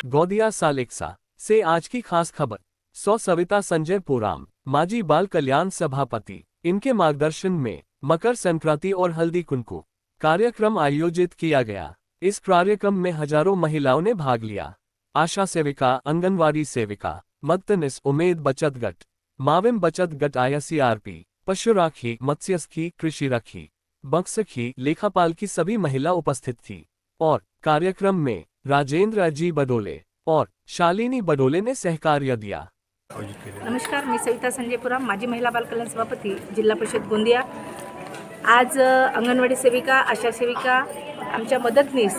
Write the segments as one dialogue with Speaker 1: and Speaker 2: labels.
Speaker 1: गौदिया सालेक्सा से आज की खास खबर। सविता संजय पोराम, माजी बाल कल्याण सभापति, इनके मार्गदर्शन में मकर संक्रांति और हल्दी कुंकू कार्यक्रम आयोजित किया गया। इस कार्यक्रम में हजारों महिलाओं ने भाग लिया। आशा सेविका, आंगनवाड़ी सेविका, मदतनीस, उमेद बचत गट, माविम बचत गट, ICRP, पशु राखी, मत्स्यसखी, कृषि राखी, बक्सखी, लेखापाल की सभी महिला उपस्थित थी और कार्यक्रम में राजेंद्र अजी बडोले और शालिनी बडोले ने सहकार्य दिया।
Speaker 2: नमस्कार, मी सविता संजय पोराम, माजी महिला बाल कल्याण सभापती, जिल्हा परिषद गोंदिया। आज अंगणवाडी सेविका, आशा सेविका, आमच्या मदतनीस,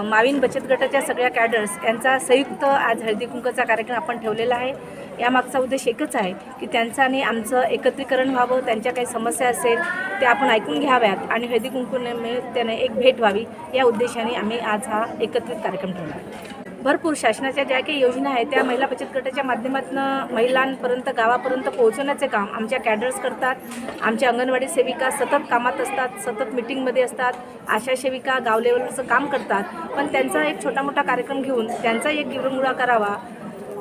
Speaker 2: माविन बचत गटाच्या सगळ्या कॅडर्स यांचा संयुक्त आज हळदी कुंकूचा कार्यक्रम आपण ठेवलेला आहे। यामागचा उद्देश एकच आहे की त्यांचं आणि आमचं एकत्रीकरण व्हावं, त्यांच्या काही समस्या असेल ते आपण ऐकून घ्याव्यात आणि हळदी कुंकूने त्याने एक भेट व्हावी, या उद्देशाने आम्ही आज हा एकत्रित कार्यक्रम ठेवला। भरपूर शासनाच्या ज्या काही योजना आहेत त्या महिला बचत गटाच्या माध्यमातून महिलांपर्यंत, गावापर्यंत पोहोचवण्याचे काम आमच्या कॅडर्स करतात। आमच्या अंगणवाडी सेविका सतत कामात असतात, सतत मीटिंगमध्ये असतात। आशा सेविका गाव लेवलवरचं काम करतात, पण त्यांचा एक छोटा मोठा कार्यक्रम घेऊन त्यांचा एक गिरंगुळा करावा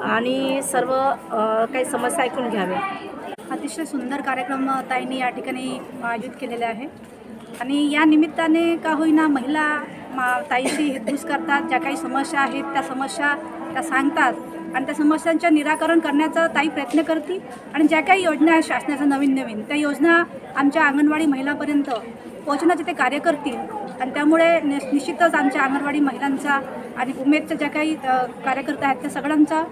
Speaker 2: आणि सर्व काही समस्या ऐकून घ्याव्या।
Speaker 3: अतिशय सुंदर कार्यक्रम ताईंनी या ठिकाणी आयोजित केलेले आहे आणि या निमित्ताने का होईना महिला ताईशी हितगुज करतात। ज्या काही समस्या आहेत त्या समस्या त्या सांगतात आणि त्या समस्यांचं निराकरण करण्याचा ताई प्रयत्न करते आणि ज्या काही योजना आहेत शासनाच्या नवीन त्या योजना आमच्या अंगणवाडी महिलांपर्यंत पोहोचण्याचे ते कार्य करतील आणि त्यामुळे निश्चितच आमच्या अंगणवाडी महिलांचा आणि उमेदच्या ज्या काही कार्यकर्ते आहेत त्या सगळ्यांचा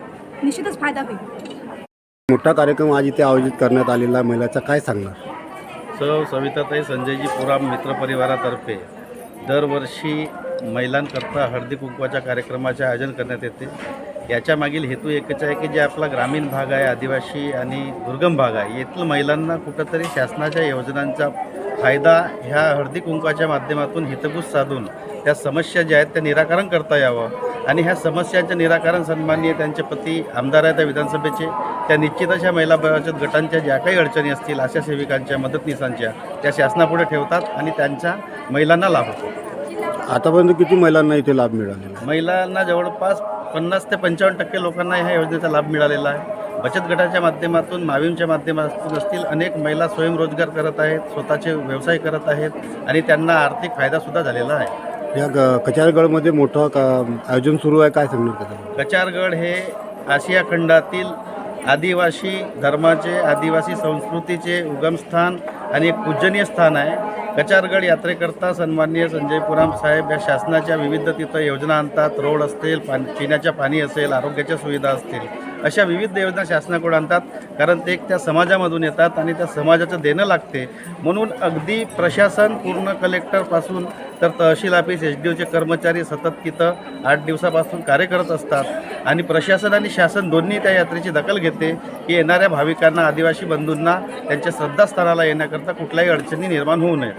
Speaker 3: निश्चितच फायदा होईल।
Speaker 4: मोठा कार्यक्रम आज इथे आयोजित करण्यात आलेला महिलाचा काय सांगणार?
Speaker 5: सविताताई संजयजी पोराम मित्रपरिवारातर्फे दरवर्षी महिलांकरता हळदी कुंकवाच्या कार्यक्रमाचे आयोजन करण्यात येते। याच्या मागील हेतू एकच आहे की जे आपला ग्रामीण भाग आहे, आदिवासी आणि दुर्गम भाग आहे, येथील महिलांना कुठंतरी शासनाच्या योजनांचा फायदा ह्या हळदी कुंकवाच्या माध्यमातून हितगुज साधून त्या समस्या ज्या आहेत त्या निराकरण करता यावं आणि ह्या समस्यांचं निराकरण सन्माननीय त्यांचे पती आमदार आहेत त्या विधानसभेचे, त्या निश्चितच ह्या महिला बचत गटांच्या ज्या काही अडचणी असतील, आशा सेविकांच्या, मदतनीसांच्या, त्या शासनापुढे ठेवतात आणि त्यांच्या महिलांना लाभ होतो।
Speaker 4: आतापर्यंत किती महिलांना इथे लाभ मिळालेला?
Speaker 5: महिलांना जवळपास 50 ते 55% लोकांना ह्या योजनेचा लाभ मिळालेला आहे। बचत गटाच्या माध्यमातून, माविमच्या माध्यमातून असतील अनेक महिला स्वयंरोजगार करत आहेत, स्वतःचे व्यवसाय करत आहेत आणि त्यांना आर्थिक फायदासुद्धा झालेला आहे।
Speaker 4: या कचारगडमध्ये मोठं आयोजन सुरू आहे, काय सांगणार त्याचं?
Speaker 5: कचारगड हे आशिया खंडातील आदिवासी धर्माचे, आदिवासी संस्कृतीचे उगमस्थान आणि एक पूजनीय स्थान आहे। कचारगड यात्रेकरता सन्माननीय संजय पोराम साहेब या शासनाच्या विविध तिथं योजना आणतात। रोड असतील, पिण्याच्या पाणी असेल, आरोग्याच्या सुविधा असतील, अशा विविध योजना शासनाकडून आणतात, कारण ते त्या समाजामधून येतात आणि त्या समाजाचं देणं लागते। म्हणून अगदी प्रशासन पूर्ण कलेक्टरपासून तर तहसील ऑफिस, SDOचे कर्मचारी सतत तिथं 8 दिवसापासून कार्य करत असतात आणि प्रशासन आणि शासन दोन्ही त्या यात्रेची दखल घेते की येणाऱ्या भाविकांना, आदिवासी बंधूंना त्यांच्या श्रद्धास्थानाला येण्याकरता कुठल्याही अडचणी निर्माण होऊ नये।